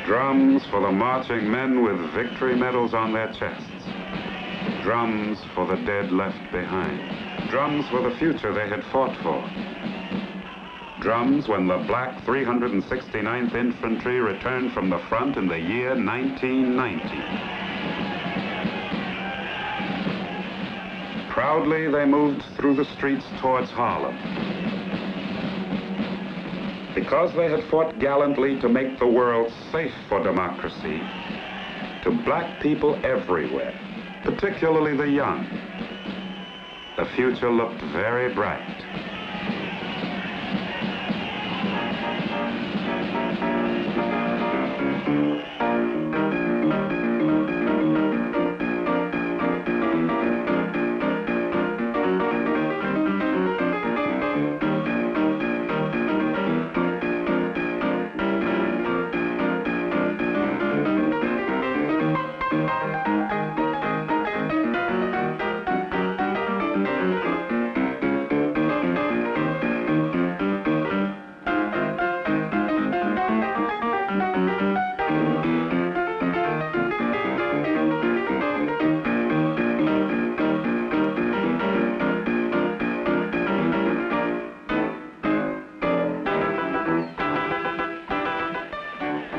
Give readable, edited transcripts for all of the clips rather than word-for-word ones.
Drums for the marching men with victory medals on their chests. Drums for the dead left behind. Drums for the future they had fought for. Drums when the black 369th Infantry returned from the front in the year 1990. Proudly they moved through the streets towards Harlem. Because they had fought gallantly to make the world safe for democracy, to black people everywhere, particularly the young, the future looked very bright.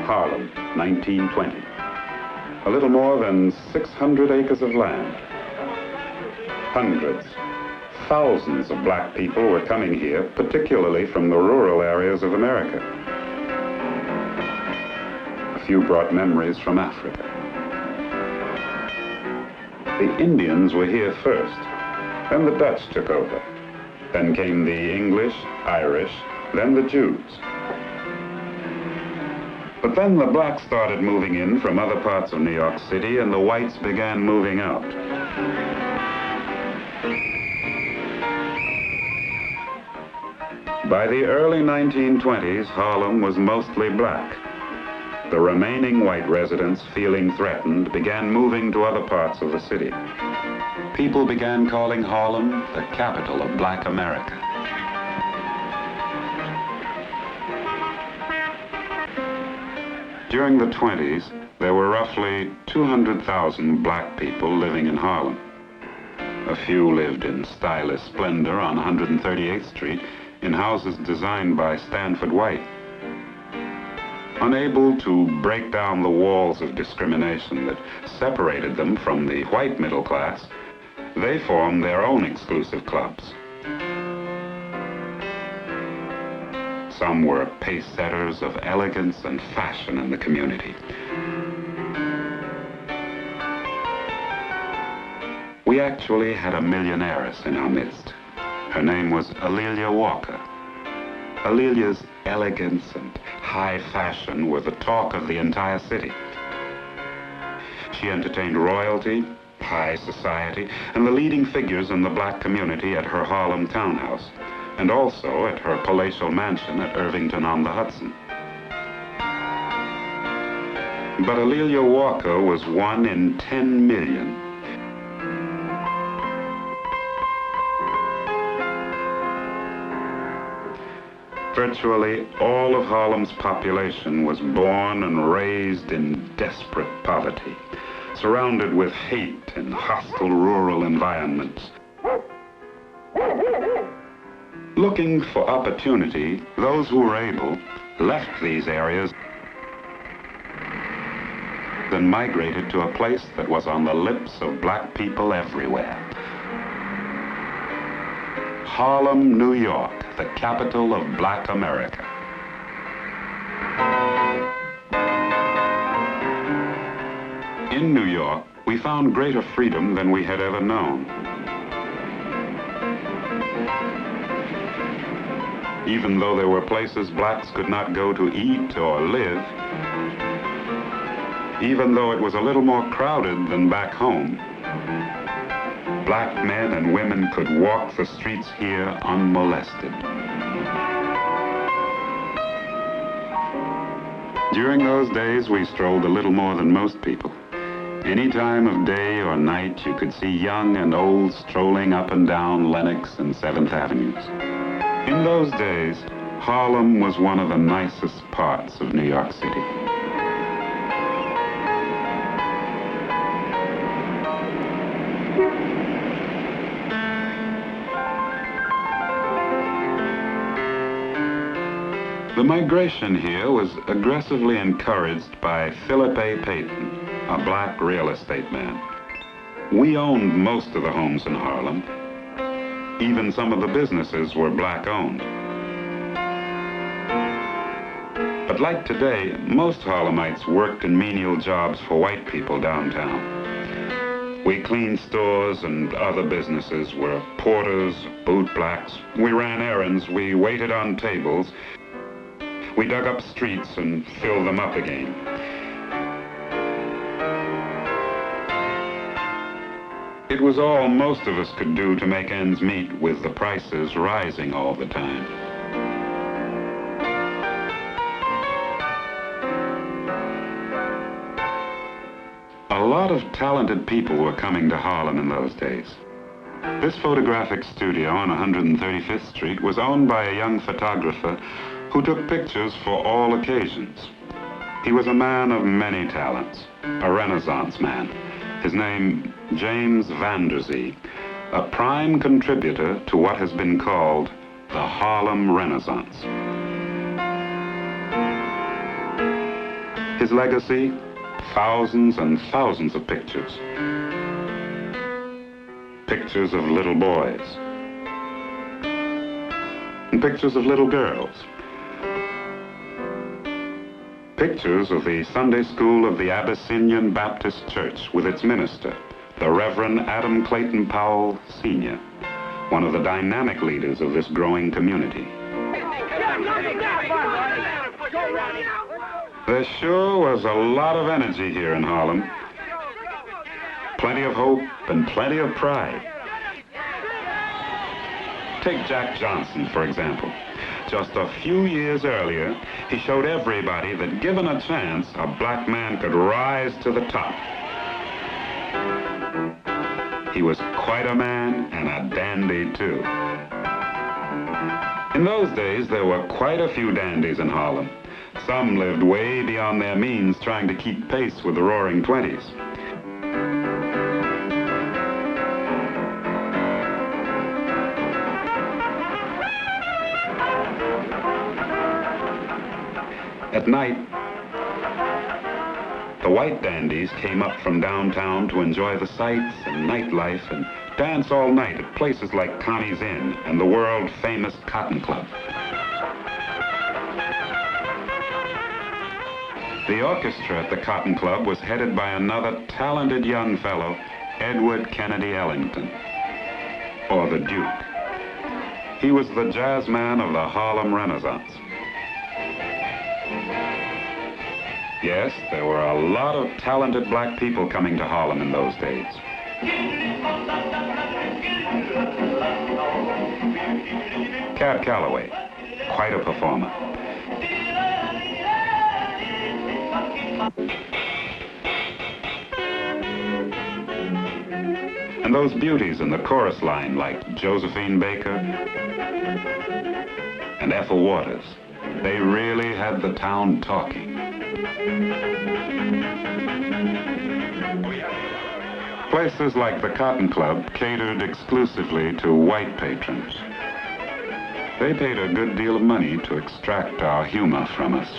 Harlem, 1920. A little more than 600 acres of land. Hundreds, thousands of black people were coming here, particularly from the rural areas of America. A few brought memories from Africa. The Indians were here first, then the Dutch took over. Then came the English, Irish, then the Jews. But then the blacks started moving in from other parts of New York City, and the whites began moving out. By the early 1920s, Harlem was mostly black. The remaining white residents, feeling threatened, began moving to other parts of the city. People began calling Harlem the capital of black America. During the 20s, there were roughly 200,000 black people living in Harlem. A few lived in stylish splendor on 138th Street in houses designed by Stanford White. Unable to break down the walls of discrimination that separated them from the white middle class, they formed their own exclusive clubs. Some were pace-setters of elegance and fashion in the community. We actually had a millionairess in our midst. Her name was Alelia Walker. Alelia's elegance and high fashion were the talk of the entire city. She entertained royalty, high society, and the leading figures in the black community at her Harlem townhouse, and also at her palatial mansion at Irvington-on-the-Hudson. But Alelia Walker was one in 10 million. Virtually all of Harlem's population was born and raised in desperate poverty, surrounded with hate and hostile rural environments. Looking for opportunity, those who were able left these areas and migrated to a place that was on the lips of black people everywhere. Harlem, New York, the capital of black America. In New York, we found greater freedom than we had ever known. Even though there were places blacks could not go to eat or live, even though it was a little more crowded than back home, black men and women could walk the streets here unmolested. During those days, we strolled a little more than most people. Any time of day or night, you could see young and old strolling up and down Lenox and 7th Avenues. In those days, Harlem was one of the nicest parts of New York City. The migration here was aggressively encouraged by Philip A. Payton, a black real estate man. We owned most of the homes in Harlem. Even some of the businesses were black-owned. But like today, most Harlemites worked in menial jobs for white people downtown. We cleaned stores and other businesses, were porters, bootblacks. We ran errands, we waited on tables. We dug up streets and filled them up again. It was all most of us could do to make ends meet with the prices rising all the time. A lot of talented people were coming to Harlem in those days. This photographic studio on 135th Street was owned by a young photographer who took pictures for all occasions. He was a man of many talents, a Renaissance man. His name, James Vanderzee, a prime contributor to what has been called the Harlem Renaissance. His legacy, thousands and thousands of pictures. Pictures of little boys. And pictures of little girls. Pictures of the Sunday school of the Abyssinian Baptist Church with its minister, the Reverend Adam Clayton Powell, Sr., one of the dynamic leaders of this growing community. There sure was a lot of energy here in Harlem. Plenty of hope and plenty of pride. Take Jack Jonson, for example. Just a few years earlier, he showed everybody that given a chance, a black man could rise to the top. He was quite a man and a dandy, too. In those days, there were quite a few dandies in Harlem. Some lived way beyond their means, trying to keep pace with the Roaring Twenties. At night, the white dandies came up from downtown to enjoy the sights and nightlife and dance all night at places like Connie's Inn and the world-famous Cotton Club. The orchestra at the Cotton Club was headed by another talented young fellow, Edward Kennedy Ellington, or the Duke. He was the jazz man of the Harlem Renaissance. Yes, there were a lot of talented black people coming to Harlem in those days. Cab Calloway, quite a performer. And those beauties in the chorus line like Josephine Baker and Ethel Waters, they really had the town talking. Places like the Cotton Club catered exclusively to white patrons. They paid a good deal of money to extract our humor from us.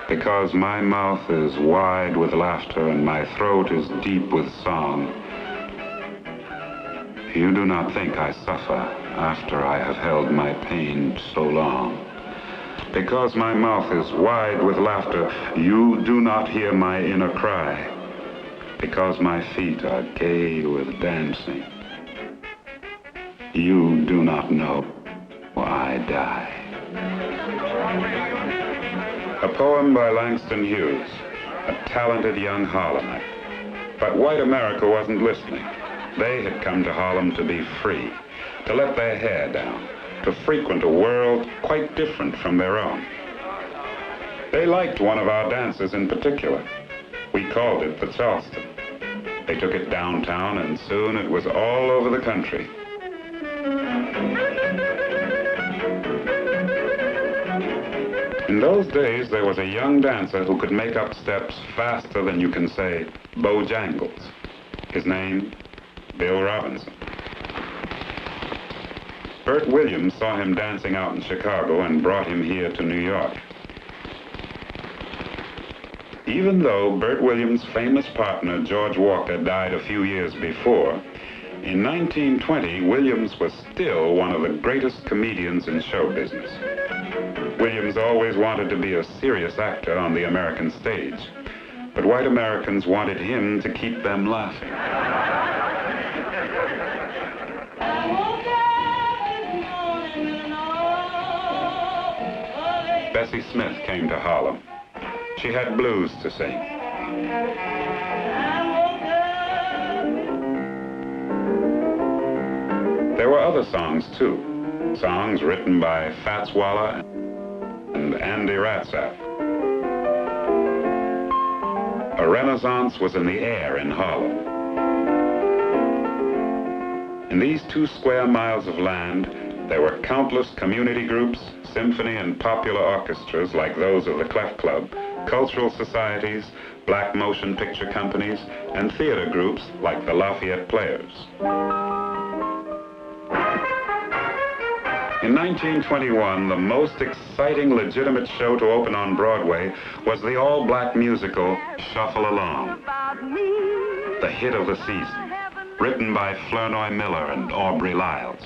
Because my mouth is wide with laughter and my throat is deep with song, you do not think I suffer after I have held my pain so long. Because my mouth is wide with laughter, you do not hear my inner cry. Because my feet are gay with dancing, you do not know I die. A poem by Langston Hughes, a talented young Harlemite. But white America wasn't listening. They had come to Harlem to be free, to let their hair down, to frequent a world quite different from their own. They liked one of our dances in particular. We called it the Charleston. They took it downtown, and soon it was all over the country. In those days, there was a young dancer who could make up steps faster than you can say Bojangles. His name, Bill Robinson. Burt Williams saw him dancing out in Chicago and brought him here to New York. Even though Burt Williams' famous partner, George Walker, died a few years before, in 1920, Williams was still one of the greatest comedians in show business. Williams always wanted to be a serious actor on the American stage, but white Americans wanted him to keep them laughing. Bessie Smith came to Harlem. She had blues to sing. There were other songs, too. Songs written by Fats Waller and Andy Ratzak. A renaissance was in the air in Harlem. In these 2 square miles of land, there were countless community groups, symphony and popular orchestras like those of the Clef Club, cultural societies, black motion picture companies, and theater groups like the Lafayette Players. In 1921, the most exciting legitimate show to open on Broadway was the all-black musical Shuffle Along, the hit of the season, written by Flournoy Miller and Aubrey Lyles.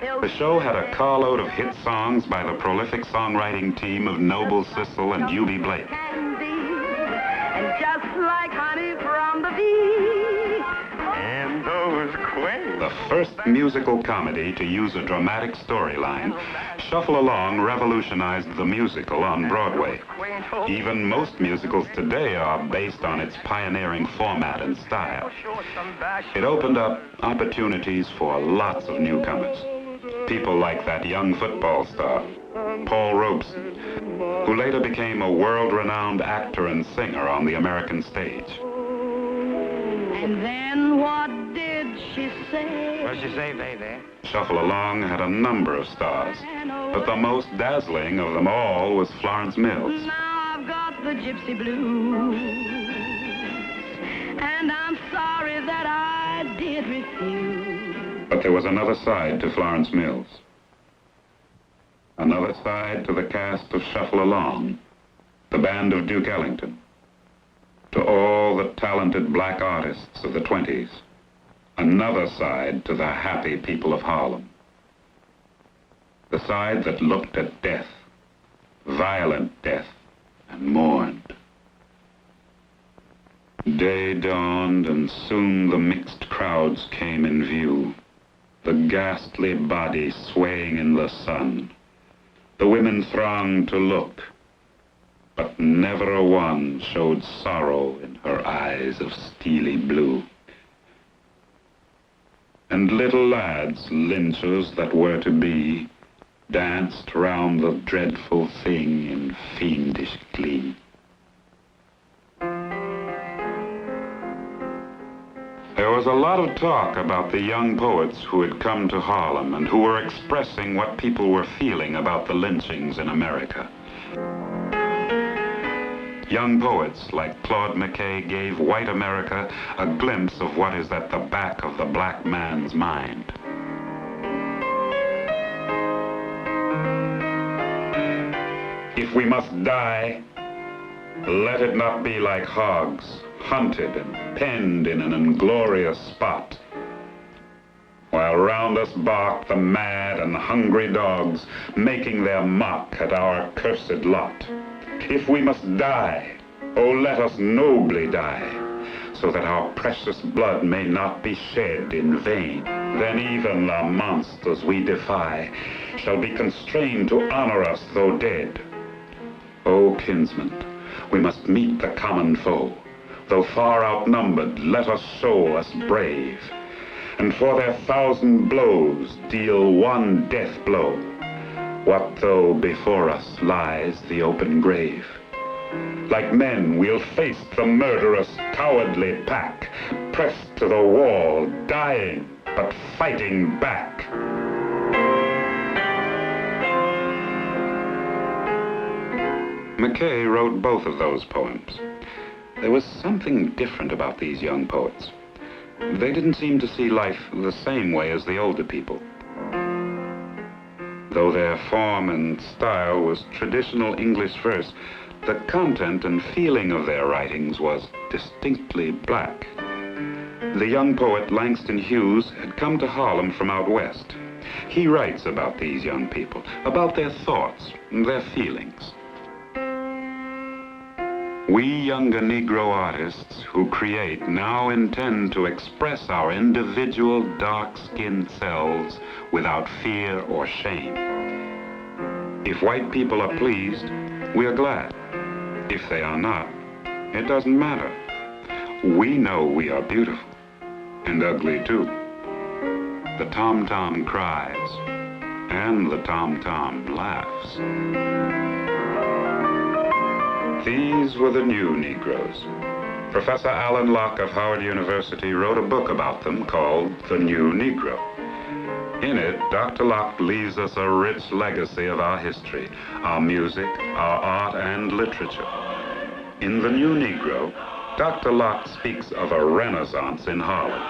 The show had a carload of hit songs by the prolific songwriting team of Noble Sissel and Eubie Blake. And just like honey from the bee, and those quaint. The first musical comedy to use a dramatic storyline, Shuffle Along revolutionized the musical on Broadway. Even most musicals today are based on its pioneering format and style. It opened up opportunities for lots of newcomers. People like that young football star, Paul Robeson, who later became a world-renowned actor and singer on the American stage. And then what did she say? What'd she say, baby? Shuffle Along had a number of stars, but the most dazzling of them all was Florence Mills. Now I've got the gypsy blues, and I'm sorry that I did refuse. But there was another side to Florence Mills. Another side to the cast of Shuffle Along, the band of Duke Ellington, to all the talented black artists of the 20s. Another side to the happy people of Harlem. The side that looked at death, violent death, and mourned. Day dawned, and soon the mixed crowds came in view. The ghastly body swaying in the sun. The women thronged to look, but never a one showed sorrow in her eyes of steely blue. And little lads, lynchers that were to be, danced round the dreadful thing in fiendish glee. There was a lot of talk about the young poets who had come to Harlem and who were expressing what people were feeling about the lynchings in America. Young poets like Claude McKay gave white America a glimpse of what is at the back of the black man's mind. If we must die, let it not be like hogs, hunted and penned in an inglorious spot, while round us bark the mad and hungry dogs, making their mock at our cursed lot. If we must die, oh, let us nobly die, so that our precious blood may not be shed in vain. Then even the monsters we defy shall be constrained to honor us though dead. O kinsmen, we must meet the common foe. Though far outnumbered, let us show us brave, and for their 1,000 blows deal one death blow. What though before us lies the open grave? Like men, we'll face the murderous, cowardly pack, pressed to the wall, dying, but fighting back. McKay wrote both of those poems. There was something different about these young poets. They didn't seem to see life the same way as the older people. Though their form and style was traditional English verse, the content and feeling of their writings was distinctly black. The young poet Langston Hughes had come to Harlem from out west. He writes about these young people, about their thoughts and their feelings. We younger Negro artists who create now intend to express our individual dark-skinned selves without fear or shame. If white people are pleased, we are glad. If they are not, it doesn't matter. We know we are beautiful, and ugly too. The tom-tom cries, and the tom-tom laughs. These were the new Negroes. Professor Alain Locke of Howard University wrote a book about them called The New Negro. In it, Dr. Locke leaves us a rich legacy of our history, our music, our art, and literature. In The New Negro, Dr. Locke speaks of a renaissance in Harlem.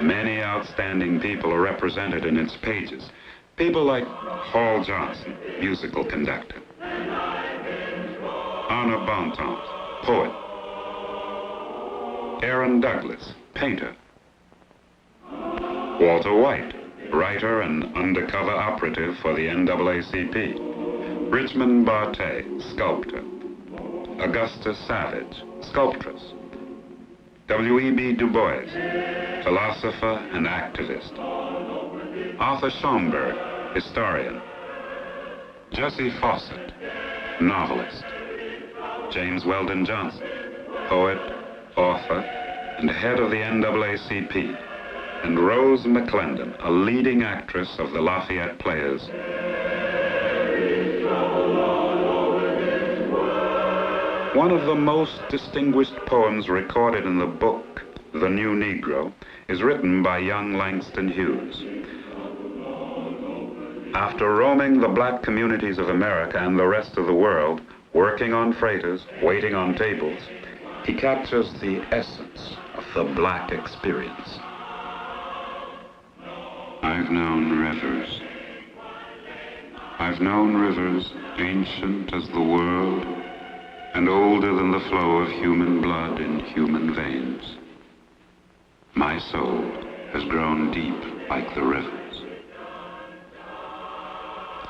Many outstanding people are represented in its pages. People like Hall Johnson, musical conductor. Anna Bontemps, poet. Aaron Douglas, painter. Walter White, writer and undercover operative for the NAACP. Richmond Bartet, sculptor. Augusta Savage, sculptress. W.E.B. DuBois, philosopher and activist. Arthur Schomburg, historian. Jessie Fawcett, novelist. James Weldon Jonson, poet, author, and head of the NAACP. And Rose McClendon, a leading actress of the Lafayette Players. One of the most distinguished poems recorded in the book, The New Negro, is written by young Langston Hughes. After roaming the black communities of America and the rest of the world, working on freighters, waiting on tables, he captures the essence of the black experience. I've known rivers. I've known rivers ancient as the world and older than the flow of human blood in human veins. My soul has grown deep like the rivers.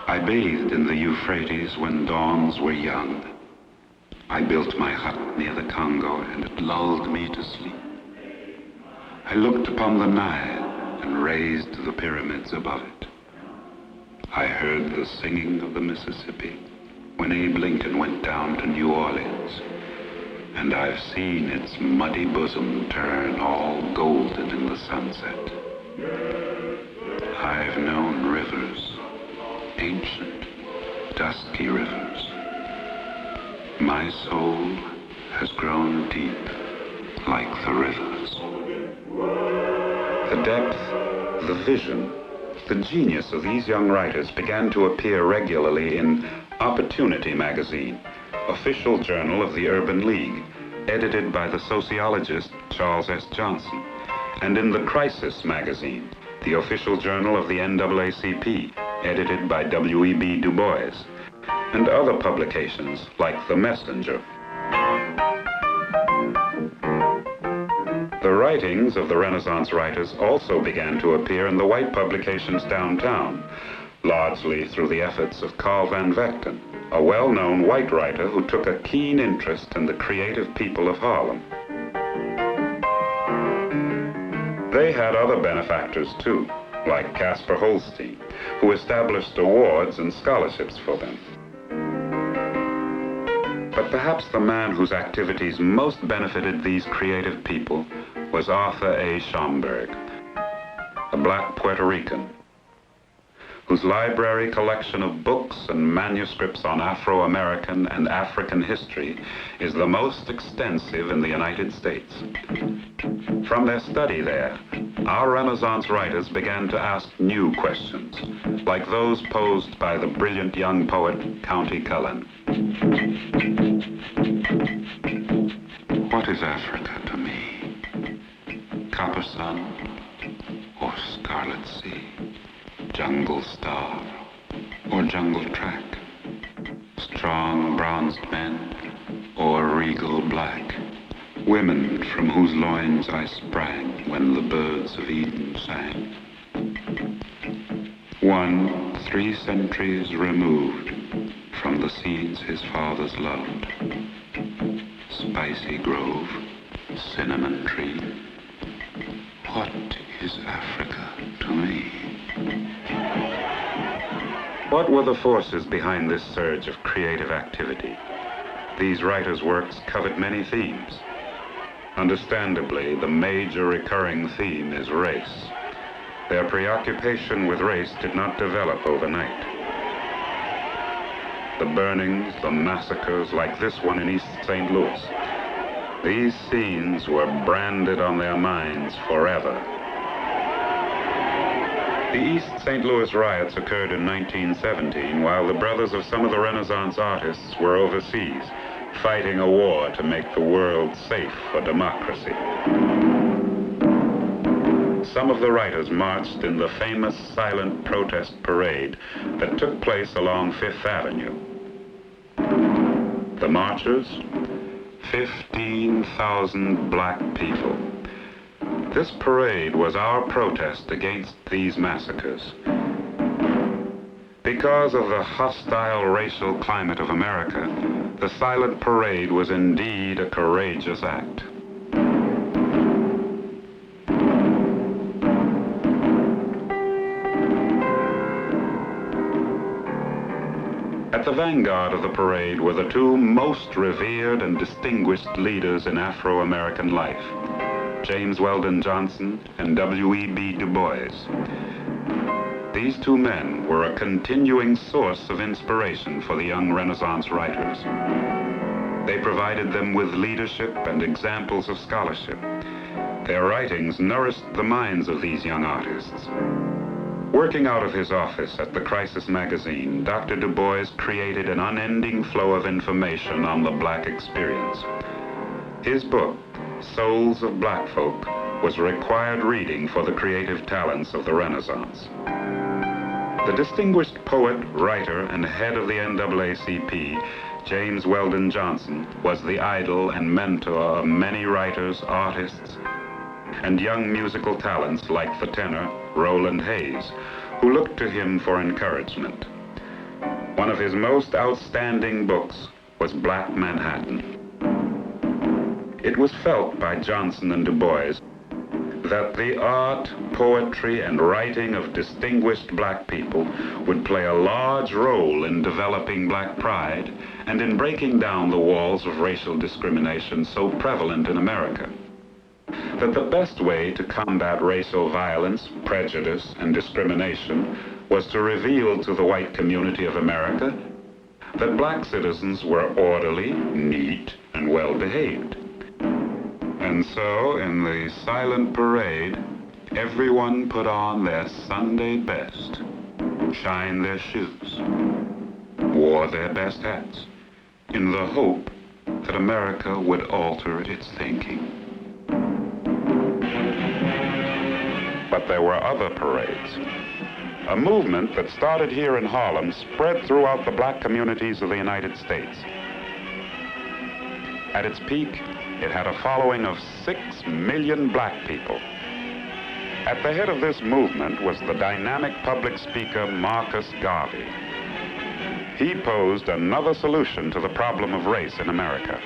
I bathed in the Euphrates when dawns were young. I built my hut near the Congo and it lulled me to sleep. I looked upon the Nile and raised the pyramids above it. I heard the singing of the Mississippi when Abe Lincoln went down to New Orleans, and I've seen its muddy bosom turn all golden in the sunset. I've known rivers, ancient, dusky rivers. My soul has grown deep like the rivers. The depth, the vision, the genius of these young writers began to appear regularly in Opportunity magazine, official journal of the Urban League, edited by the sociologist Charles S. Johnson, and in the Crisis magazine, the official journal of the NAACP, edited by W.E.B. DuBois, and other publications like The Messenger. The writings of the Renaissance writers also began to appear in the white publications downtown, largely through the efforts of Carl Van Vechten, a well-known white writer who took a keen interest in the creative people of Harlem. They had other benefactors too, like Casper Holstein, who established awards and scholarships for them. But perhaps the man whose activities most benefited these creative people was Arthur A. Schomburg, a black Puerto Rican, whose library collection of books and manuscripts on Afro-American and African history is the most extensive in the United States. From their study there, our Renaissance writers began to ask new questions, like those posed by the brilliant young poet Countee Cullen. What is Africa to me? Copper sun, or Scarlet Sea, Jungle Star or Jungle Track, strong bronzed men or regal black, women from whose loins I sprang when the birds of Eden sang. One 3 centuries removed from the seeds his fathers loved, spicy grove, cinnamon tree. What is Africa to me? What were the forces behind this surge of creative activity? These writers' works covered many themes. Understandably, the major recurring theme is race. Their preoccupation with race did not develop overnight. The burnings, the massacres, like this one in East St. Louis, these scenes were branded on their minds forever. The East St. Louis riots occurred in 1917 while the brothers of some of the Renaissance artists were overseas, fighting a war to make the world safe for democracy. Some of the writers marched in the famous silent protest parade that took place along Fifth Avenue. The marchers, 15,000 black people. This parade was our protest against these massacres. Because of the hostile racial climate of America, the silent parade was indeed a courageous act. At the vanguard of the parade were the 2 most revered and distinguished leaders in Afro-American life, James Weldon Jonson and W.E.B. Du Bois. These 2 men were a continuing source of inspiration for the young Renaissance writers. They provided them with leadership and examples of scholarship. Their writings nourished the minds of these young artists. Working out of his office at the Crisis magazine, Dr. Du Bois created an unending flow of information on the black experience. His book, Souls of Black Folk, was required reading for the creative talents of the Renaissance. The distinguished poet, writer, and head of the NAACP, James Weldon Jonson, was the idol and mentor of many writers, artists, and young musical talents like the tenor Roland Hayes, who looked to him for encouragement. One of his most outstanding books was Black Manhattan. It was felt by Jonson and Du Bois that the art, poetry, and writing of distinguished black people would play a large role in developing black pride and in breaking down the walls of racial discrimination so prevalent in America. That the best way to combat racial violence, prejudice, and discrimination was to reveal to the white community of America that black citizens were orderly, neat, and well-behaved. And so, in the silent parade, everyone put on their Sunday best, shined their shoes, wore their best hats, in the hope that America would alter its thinking. But there were other parades. A movement that started here in Harlem spread throughout the black communities of the United States. At its peak, it had a following of 6 million black people. At the head of this movement was the dynamic public speaker Marcus Garvey. He posed another solution to the problem of race in America.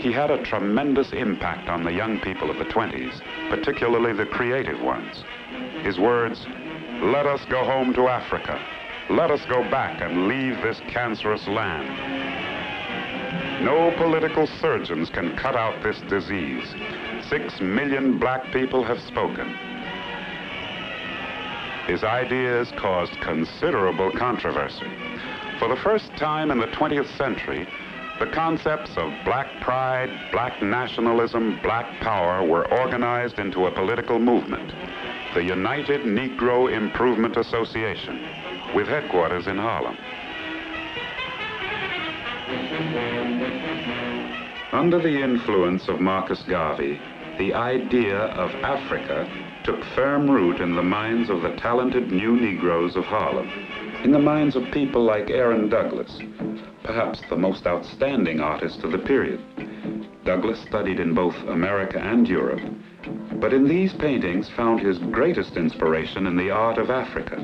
He had a tremendous impact on the young people of the 20s, particularly the creative ones. His words, "Let us go home to Africa. Let us go back and leave this cancerous land. No political surgeons can cut out this disease. 6 million black people have spoken." His ideas caused considerable controversy. For the first time in the 20th century, the concepts of black pride, black nationalism, black power were organized into a political movement, the United Negro Improvement Association, with headquarters in Harlem. Under the influence of Marcus Garvey, the idea of Africa took firm root in the minds of the talented new Negroes of Harlem, in the minds of people like Aaron Douglas, perhaps the most outstanding artist of the period. Douglas studied in both America and Europe, but in these paintings found his greatest inspiration in the art of Africa.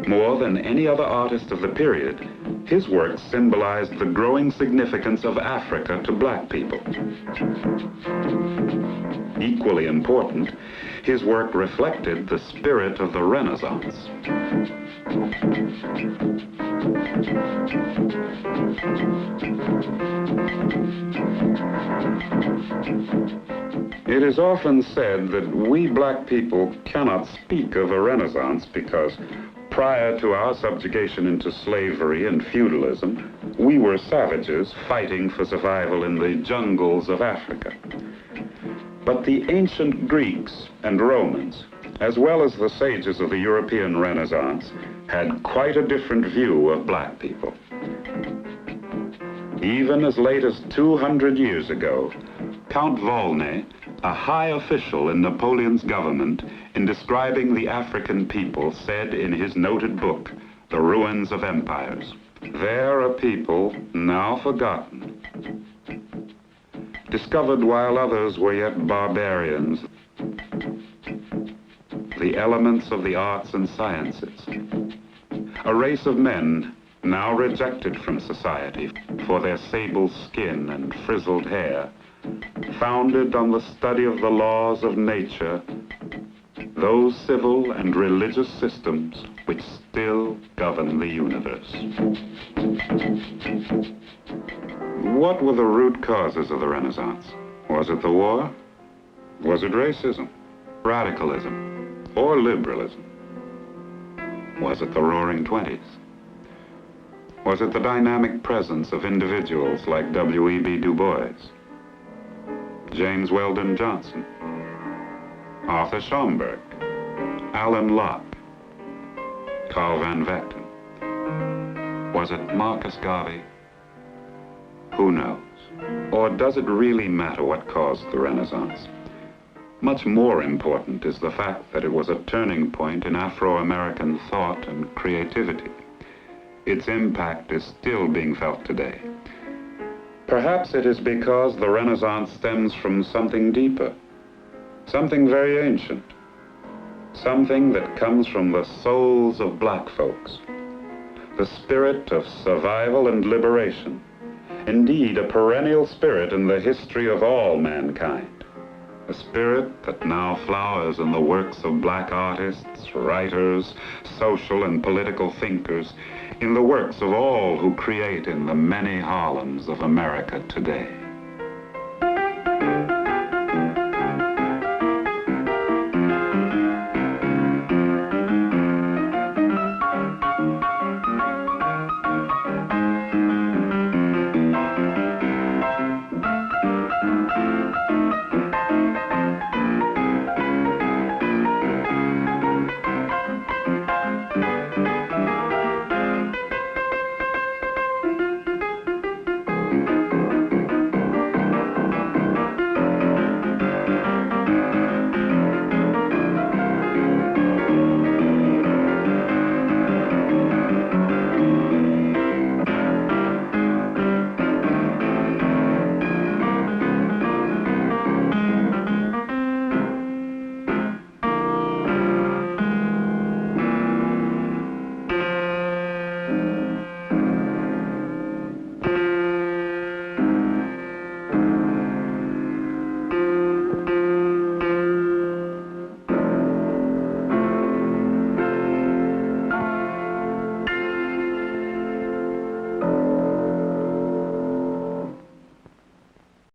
More than any other artist of the period, his work symbolized the growing significance of Africa to black people. Equally important, his work reflected the spirit of the Renaissance. It is often said that we black people cannot speak of a Renaissance because prior to our subjugation into slavery and feudalism, we were savages fighting for survival in the jungles of Africa. But the ancient Greeks and Romans, as well as the sages of the European Renaissance, had quite a different view of black people. Even as late as 200 years ago, Count Volney, a high official in Napoleon's government, in describing the African people, said in his noted book, The Ruins of Empires, "There a people, now forgotten, discovered while others were yet barbarians, the elements of the arts and sciences, a race of men now rejected from society for their sable skin and frizzled hair, founded on the study of the laws of nature, those civil and religious systems which still govern the universe." What were the root causes of the Renaissance? Was it the war? Was it racism, radicalism, or liberalism? Was it the Roaring Twenties? Was it the dynamic presence of individuals like W.E.B. Du Bois, James Weldon Jonson, Arthur Schomburg, Alain Locke, Carl van Vechten? Was it Marcus Garvey? Who knows? Or does it really matter what caused the Renaissance? Much more important is the fact that it was a turning point in Afro-American thought and creativity. Its impact is still being felt today. Perhaps it is because the Renaissance stems from something deeper, something very ancient, something that comes from the souls of black folks, the spirit of survival and liberation, indeed a perennial spirit in the history of all mankind, a spirit that now flowers in the works of black artists, writers, social and political thinkers, in the works of all who create in the many Harlems of America today.